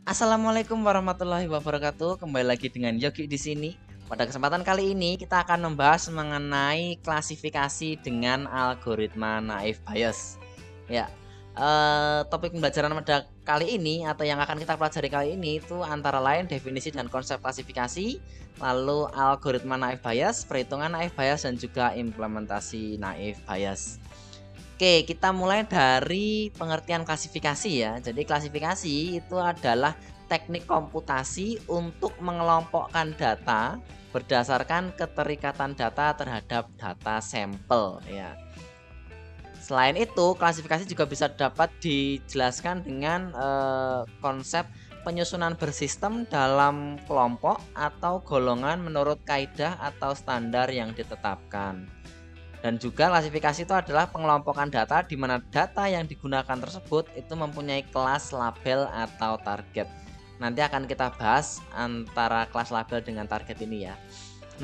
Assalamualaikum warahmatullahi wabarakatuh. Kembali lagi dengan Yogi di sini. Pada kesempatan kali ini kita akan membahas mengenai klasifikasi dengan algoritma naive Bayes. Ya, topik pembelajaran pada kali ini atau yang akan kita pelajari kali ini itu antara lain definisi dan konsep klasifikasi, lalu algoritma naive Bayes, perhitungan naive Bayes dan juga implementasi naive Bayes. Oke, kita mulai dari pengertian klasifikasi ya. Jadi klasifikasi itu adalah teknik komputasi untuk mengelompokkan data berdasarkan keterikatan data terhadap data sampel ya. Selain itu, klasifikasi juga bisa dapat dijelaskan dengan konsep penyusunan bersistem dalam kelompok atau golongan menurut kaidah atau standar yang ditetapkan. Dan juga klasifikasi itu adalah pengelompokan data di mana data yang digunakan tersebut itu mempunyai kelas, label, atau target. Nanti akan kita bahas antara kelas, label, dengan target ini ya.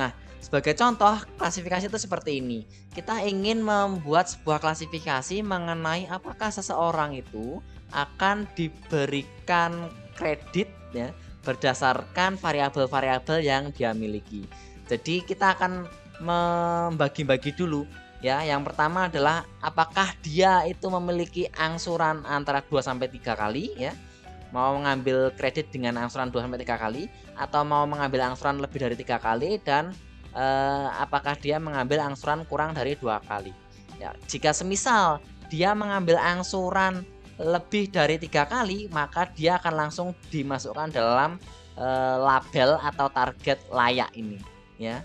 Nah, sebagai contoh klasifikasi itu seperti ini. Kita ingin membuat sebuah klasifikasi mengenai apakah seseorang itu akan diberikan kredit ya berdasarkan variabel-variabel yang dia miliki. Jadi kita akan membagi-bagi dulu ya. Yang pertama adalah apakah dia itu memiliki angsuran antara 2 sampai 3 kali ya. Mau mengambil kredit dengan angsuran 2 sampai 3 kali atau mau mengambil angsuran lebih dari 3 kali dan apakah dia mengambil angsuran kurang dari 2 kali. Ya, jika semisal dia mengambil angsuran lebih dari 3 kali, maka dia akan langsung dimasukkan dalam label atau target layak ini ya.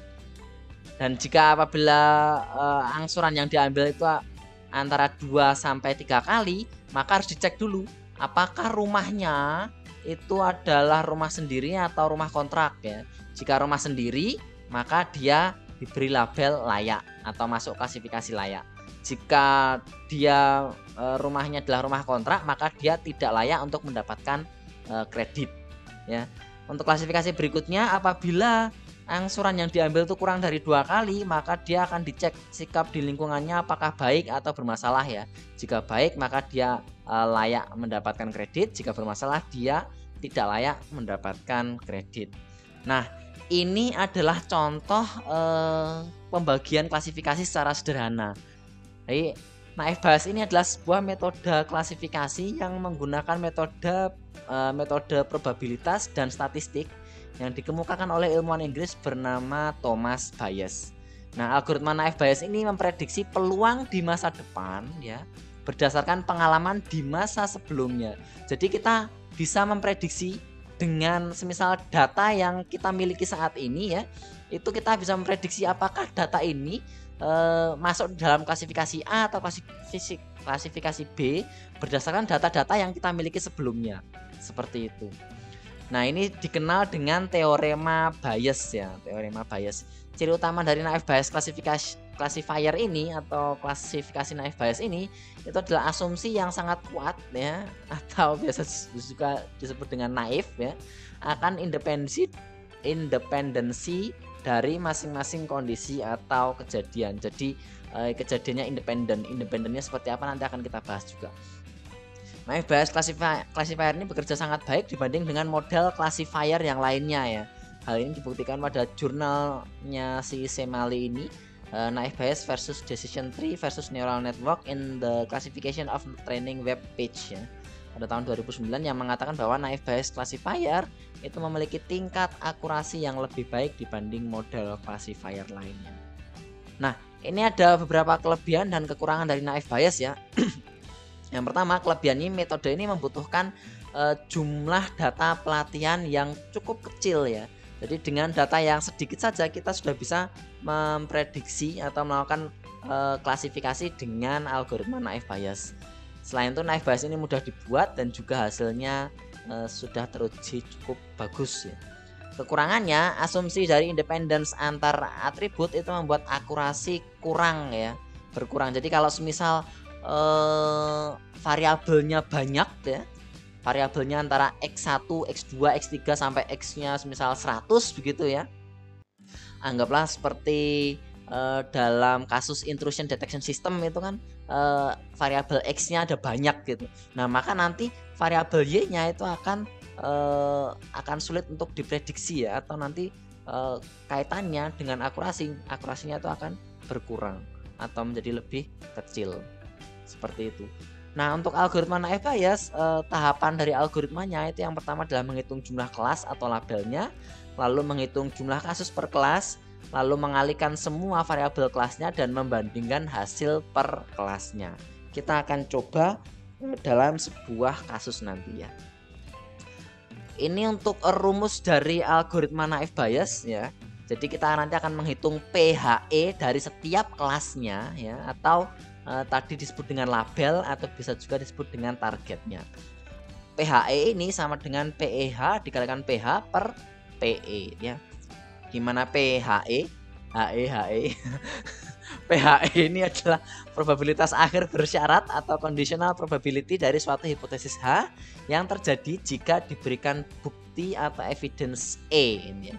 Dan jika apabila angsuran yang diambil itu antara 2 sampai 3 kali, maka harus dicek dulu apakah rumahnya itu adalah rumah sendiri atau rumah kontrak ya. Jika rumah sendiri, maka dia diberi label layak atau masuk klasifikasi layak. Jika dia rumahnya adalah rumah kontrak, maka dia tidak layak untuk mendapatkan kredit ya. Untuk klasifikasi berikutnya, apabila angsuran yang diambil itu kurang dari 2 kali, maka dia akan dicek sikap di lingkungannya apakah baik atau bermasalah ya. Jika baik, maka dia layak mendapatkan kredit. Jika bermasalah, dia tidak layak mendapatkan kredit. Nah, ini adalah contoh pembagian klasifikasi secara sederhana. Jadi naive Bayes ini adalah sebuah metode klasifikasi yang menggunakan metode probabilitas dan statistik yang dikemukakan oleh ilmuwan Inggris bernama Thomas Bayes. Nah, algoritma naive Bayes ini memprediksi peluang di masa depan ya berdasarkan pengalaman di masa sebelumnya. Jadi kita bisa memprediksi dengan semisal data yang kita miliki saat ini ya, itu kita bisa memprediksi apakah data ini masuk dalam klasifikasi A atau klasifikasi B berdasarkan data-data yang kita miliki sebelumnya. Seperti itu. Nah, ini dikenal dengan teorema Bayes ya, teorema Bayes. Ciri utama dari naive Bayes classifier ini atau klasifikasi naive Bayes ini itu adalah asumsi yang sangat kuat ya, atau biasa juga disebut dengan naif ya, akan independensi dari masing-masing kondisi atau kejadian. Jadi kejadiannya independennya seperti apa nanti akan kita bahas juga. Naive Bayes classifier ini bekerja sangat baik dibanding dengan model classifier yang lainnya ya. Hal ini dibuktikan pada jurnalnya si Semali ini, Naive Bayes versus Decision Tree versus Neural Network in the Classification of Training Web Page ya, pada tahun 2009, yang mengatakan bahwa Naive Bayes classifier itu memiliki tingkat akurasi yang lebih baik dibanding model classifier lainnya. Nah, ini ada beberapa kelebihan dan kekurangan dari Naive Bayes ya. Yang pertama, kelebihannya metode ini membutuhkan jumlah data pelatihan yang cukup kecil ya. Jadi dengan data yang sedikit saja kita sudah bisa memprediksi atau melakukan klasifikasi dengan algoritma naive Bayes. Selain itu, naive Bayes ini mudah dibuat dan juga hasilnya sudah teruji cukup bagus ya. Kekurangannya, asumsi dari independence antar atribut itu membuat akurasi berkurang. Jadi kalau semisal variabelnya banyak ya, variabelnya antara X1, X2, X3 sampai X-nya misal 100 begitu ya. Anggaplah seperti dalam kasus intrusion detection system itu kan variabel X-nya ada banyak gitu. Nah, maka nanti variabel Y-nya itu akan akan sulit untuk diprediksi ya, atau nanti kaitannya dengan akurasinya itu akan berkurang atau menjadi lebih kecil seperti itu. Nah, untuk algoritma naïve bias, tahapan dari algoritmanya itu yang pertama adalah menghitung jumlah kelas atau labelnya, lalu menghitung jumlah kasus per kelas, lalu mengalihkan semua variabel kelasnya dan membandingkan hasil per kelasnya. Kita akan coba dalam sebuah kasus nanti ya. Ini untuk rumus dari algoritma naïve bias ya. Jadi kita nanti akan menghitung PHE dari setiap kelasnya ya, atau tadi disebut dengan label atau bisa juga disebut dengan targetnya. PHE ini sama dengan PEH dikalikan PH per PE ya. Gimana PHE? HE. PHE ini adalah probabilitas akhir bersyarat atau conditional probability dari suatu hipotesis H yang terjadi jika diberikan bukti atau evidence E ini ya.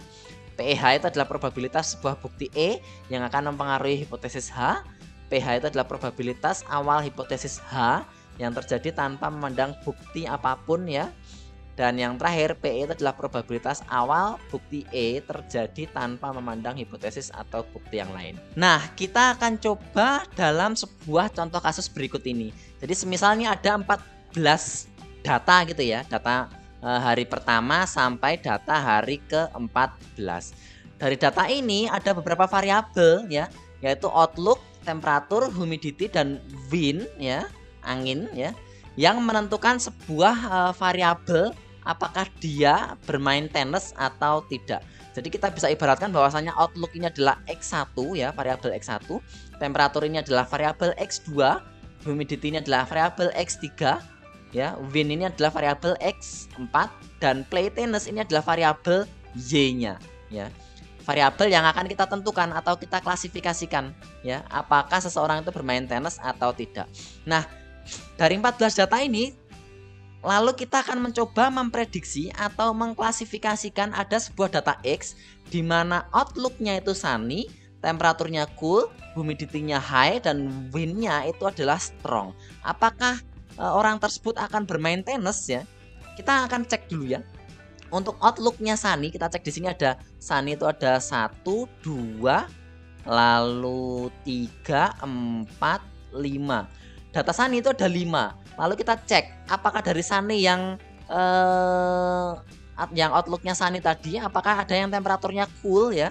PEH itu adalah probabilitas sebuah bukti E yang akan mempengaruhi hipotesis H. PH itu adalah probabilitas awal hipotesis H yang terjadi tanpa memandang bukti apapun ya. Dan yang terakhir PE itu adalah probabilitas awal bukti E terjadi tanpa memandang hipotesis atau bukti yang lain. Nah, kita akan coba dalam sebuah contoh kasus berikut ini. Jadi semisalnya ada 14 data gitu ya, data hari pertama sampai data hari ke-14. Dari data ini ada beberapa variabel ya, yaitu outlook, temperatur, humidity, dan wind ya, angin ya, yang menentukan sebuah variabel apakah dia bermain tenis atau tidak. Jadi kita bisa ibaratkan bahwasanya outlook ini adalah X1 ya, variabel X1, temperatur ini adalah variabel X2, humidity ini adalah variabel X3 ya, wind ini adalah variabel X4, dan play tennis ini adalah variabel Y-nya ya. Variabel yang akan kita tentukan atau kita klasifikasikan ya, apakah seseorang itu bermain tenis atau tidak. Nah, dari 14 data ini lalu kita akan mencoba memprediksi atau mengklasifikasikan ada sebuah data X di mana outlooknya itu sunny, temperaturnya cool, humidity-nya high, dan wind-nya itu adalah strong. Apakah orang tersebut akan bermain tenis ya? Kita akan cek dulu ya. Untuk outlooknya sunny, kita cek di sini ada sunny itu ada 1, 2, lalu 3, 4, 5. Data sunny itu ada 5. Lalu kita cek apakah dari sunny yang outlooknya sunny tadi, apakah ada yang temperaturnya cool ya?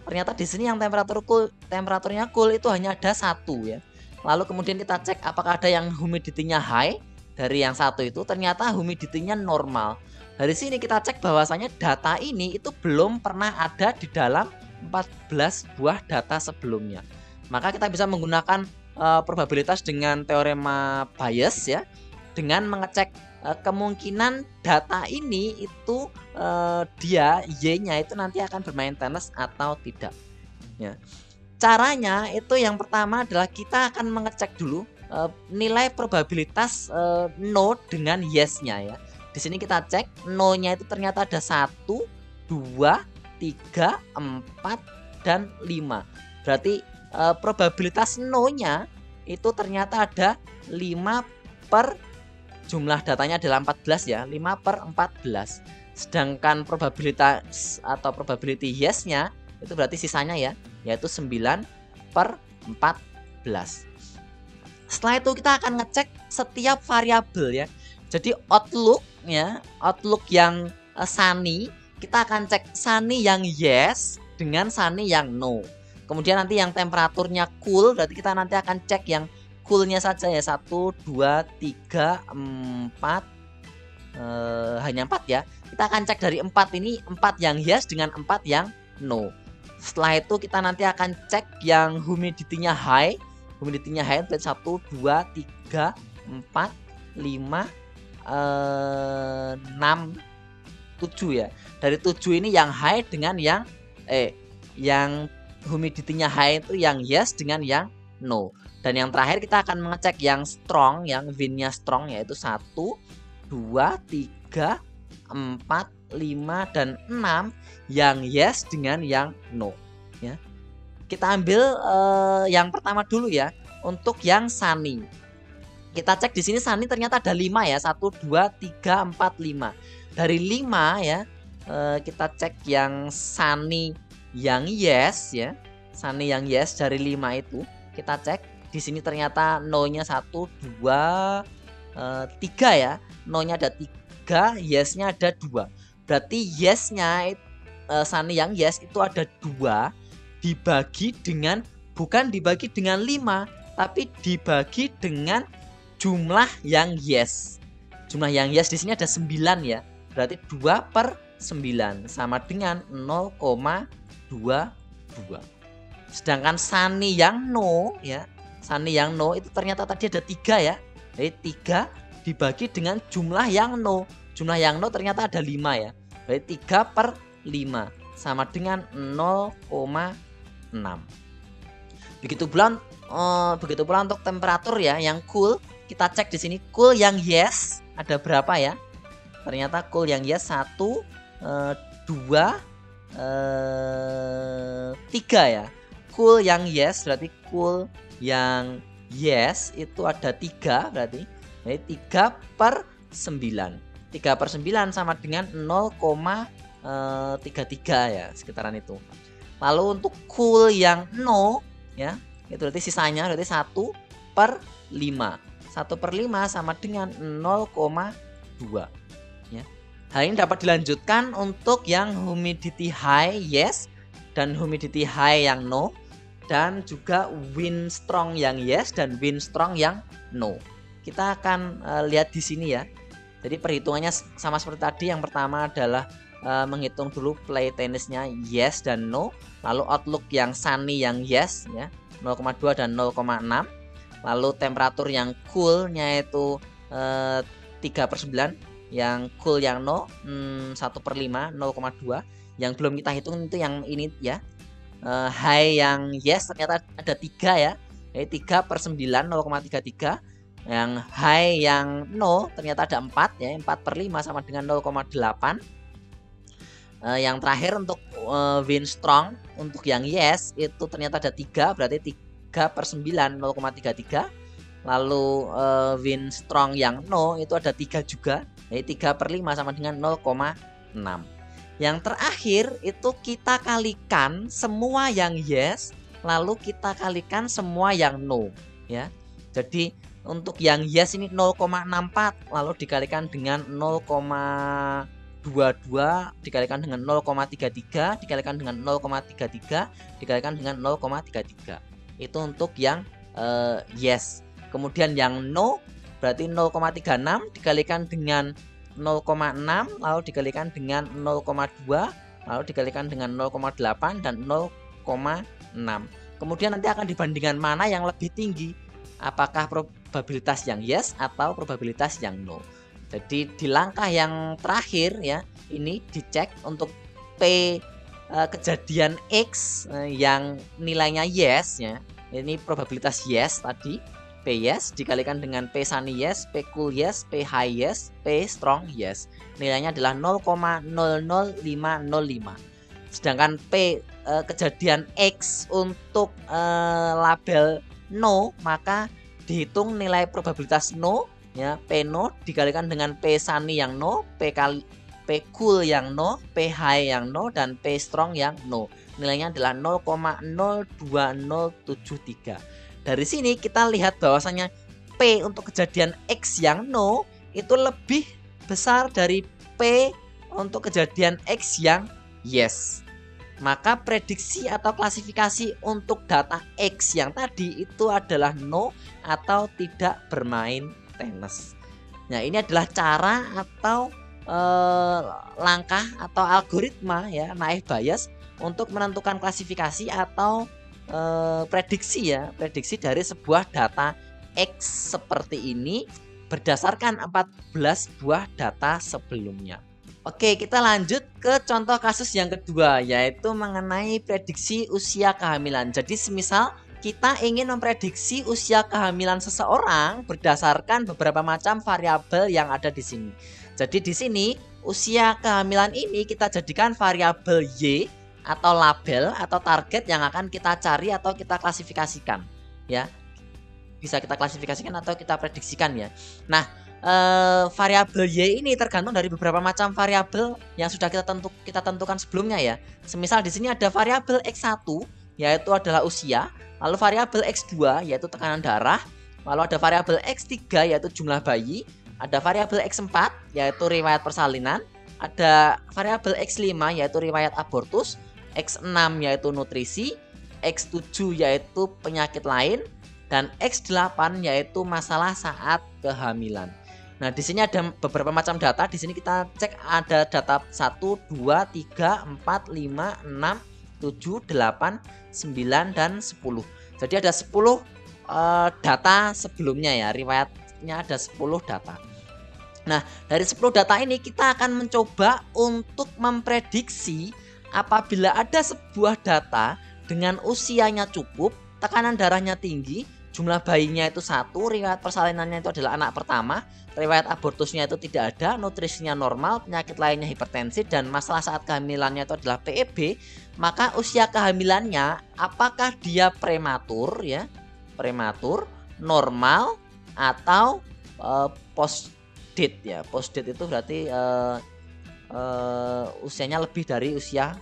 Ternyata di sini yang temperaturnya cool itu hanya ada 1 ya. Lalu kemudian kita cek apakah ada yang humidity-nya high. Dari yang 1 itu ternyata humidity-nya normal. Dari sini kita cek bahwasanya data ini itu belum pernah ada di dalam 14 buah data sebelumnya. Maka kita bisa menggunakan probabilitas dengan teorema Bayes ya, dengan mengecek kemungkinan data ini itu dia Y-nya itu nanti akan bermain tenis atau tidak ya. Caranya itu yang pertama adalah kita akan mengecek dulu nilai probabilitas no dengan yes-nya ya. Di sini kita cek no-nya itu ternyata ada 1, 2, 3, 4, dan 5. Berarti probabilitas no-nya itu ternyata ada 5 per jumlah datanya adalah 14 ya, 5 per 14. Sedangkan probabilitas atau probability yes-nya itu berarti sisanya ya, yaitu 9 per 14. Setelah itu kita akan ngecek setiap variabel ya. Jadi outlook ya, outlook yang sunny, kita akan cek sunny yang yes dengan sunny yang no. Kemudian nanti yang temperaturnya cool, berarti kita nanti akan cek yang coolnya saja ya, 1, 2, 3, 4, hanya 4 ya. Kita akan cek dari 4 ini, 4 yang yes dengan 4 yang no. Setelah itu kita nanti akan cek yang humidity-nya high. Humidity-nya high berarti 1, 2, 3, 4, 5, 6, 7 ya. Dari 7 ini yang high dengan yang humidity-nya high itu yang yes dengan yang no. Dan yang terakhir kita akan mengecek yang strong, yang wind-nya strong, yaitu 1, 2, 3, 4, 5, dan 6 yang yes dengan yang no ya. Kita ambil yang pertama dulu ya, untuk yang sunny. Kita cek di sini sunny ternyata ada 5 ya, 1, 2, 3, 4, 5. dari 5 ya, kita cek yang Sunny yang yes ya. Sunny yang yes dari 5 itu kita cek di sini ternyata no-nya 1 2 3 ya. No-nya ada 3, yes-nya ada 2. Berarti yes-nya Sunny yang yes itu ada 2 dibagi dengan bukan dibagi dengan 5 tapi dibagi dengan jumlah yang yes. Jumlah yang yes di sini ada 9 ya. Berarti 2/9 sama dengan 0,22. Sedangkan Sunny yang no ya, Sunny yang no itu ternyata tadi ada 3 ya. Jadi 3 dibagi dengan jumlah yang no. Jumlah yang no ternyata ada 5 ya. Berarti 3/5 sama dengan 0,6. Begitu pula untuk temperatur ya yang cool. Kita cek di sini cool yang yes ada berapa ya? Ternyata cool yang yes 1 2 3 ya. Cool yang yes berarti cool yang yes itu ada 3 berarti. Jadi 3/9. 3/9 sama dengan 0,33 ya, sekitaran itu. Lalu untuk cool yang no ya, itu berarti sisanya berarti 1/5. 1/5 sama dengan 0,2 ya. Hal ini dapat dilanjutkan untuk yang humidity high yes dan humidity high yang no, dan juga wind strong yang yes dan wind strong yang no. Kita akan lihat di sini ya. Jadi perhitungannya sama seperti tadi. Yang pertama adalah menghitung dulu play tennisnya yes dan no, lalu outlook yang sunny yang yes ya 0,2 dan 0,6. Lalu temperatur yang coolnya itu 3/9, yang cool yang no 1/5 0,2. Yang belum kita hitung itu yang ini ya. High yang yes ternyata ada 3 ya. Jadi 3/9 0,33. Yang high yang no ternyata ada 4 ya, 4/5 sama dengan 0,8. Yang terakhir untuk wind strong untuk yang yes itu ternyata ada 3, berarti 3/9 0,33. Lalu wind strong yang no itu ada 3 juga, jadi 3/5 sama dengan 0,6. Yang terakhir itu kita kalikan semua yang yes lalu kita kalikan semua yang no ya. Jadi untuk yang yes ini 0,64 lalu dikalikan dengan 0,22 dikalikan dengan 0,33 dikalikan dengan 0,33 dikalikan dengan 0,33. Itu untuk yang yes. Kemudian yang no berarti 0,36 dikalikan dengan 0,6 lalu dikalikan dengan 0,2 lalu dikalikan dengan 0,8 dan 0,6. Kemudian nanti akan dibandingkan mana yang lebih tinggi, apakah probabilitas yang yes atau probabilitas yang no. Jadi di langkah yang terakhir ya, ini dicek untuk P kejadian X yang nilainya yes ya. Ini probabilitas yes tadi, P yes dikalikan dengan P sunny yes, P cool yes, P high yes, P strong yes. Nilainya adalah 0,00505. Sedangkan P kejadian X untuk label no, maka dihitung nilai probabilitas no ya, P no dikalikan dengan P sunny yang no, P cool yang no, P high yang no, dan P strong yang no. Nilainya adalah 0,02073. Dari sini kita lihat bahwasanya P untuk kejadian X yang no itu lebih besar dari P untuk kejadian X yang yes. Maka prediksi atau klasifikasi untuk data X yang tadi itu adalah no atau tidak bermain tenis. Nah, ini adalah cara atau langkah atau algoritma ya naive Bayes untuk menentukan klasifikasi atau prediksi ya, prediksi dari sebuah data X seperti ini berdasarkan 14 buah data sebelumnya. Oke, kita lanjut ke contoh kasus yang kedua, yaitu mengenai prediksi usia kehamilan. Jadi semisal kita ingin memprediksi usia kehamilan seseorang berdasarkan beberapa macam variabel yang ada di sini. Jadi di sini usia kehamilan ini kita jadikan variabel Y atau label atau target yang akan kita cari atau kita klasifikasikan ya. Bisa kita klasifikasikan atau kita prediksikan ya. Nah, variabel Y ini tergantung dari beberapa macam variabel yang sudah kita tentukan sebelumnya ya. Semisal di sini ada variabel X1 yaitu adalah usia, lalu variabel X2 yaitu tekanan darah, lalu ada variabel X3 yaitu jumlah bayi, ada variabel X4 yaitu riwayat persalinan, ada variabel X5 yaitu riwayat abortus, X6 yaitu nutrisi, X7 yaitu penyakit lain, dan X8 yaitu masalah saat kehamilan. Nah, di sini ada beberapa macam data. Di sini kita cek ada data 1, 2, 3, 4, 5, 6, 7, 8, 9, dan 10. Jadi ada 10 data sebelumnya ya. Riwayatnya ada 10 data. Nah, dari 10 data ini kita akan mencoba untuk memprediksi apabila ada sebuah data dengan usianya cukup, tekanan darahnya tinggi, jumlah bayinya itu 1, riwayat persalinannya itu adalah anak pertama, riwayat abortusnya itu tidak ada, nutrisinya normal, penyakit lainnya hipertensi, dan masalah saat kehamilannya itu adalah PEB, maka usia kehamilannya apakah dia prematur ya, prematur, normal, atau post date ya. Post date itu berarti usianya lebih dari usia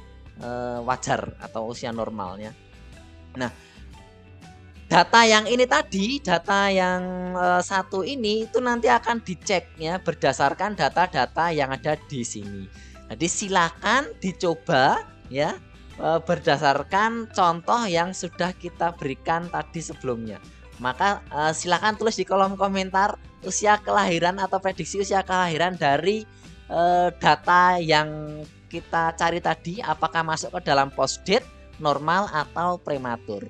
wajar atau usia normalnya. Nah, data yang ini tadi, data yang satu ini itu nanti akan dicek ya berdasarkan data-data yang ada di sini. Jadi silakan dicoba ya berdasarkan contoh yang sudah kita berikan tadi sebelumnya. Maka silakan tulis di kolom komentar usia kelahiran atau prediksi usia kelahiran dari data yang kita cari tadi, apakah masuk ke dalam post date, normal, atau prematur.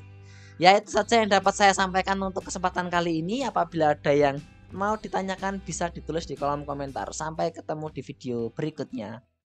Ya, itu saja yang dapat saya sampaikan untuk kesempatan kali ini. Apabila ada yang mau ditanyakan bisa ditulis di kolom komentar. Sampai ketemu di video berikutnya.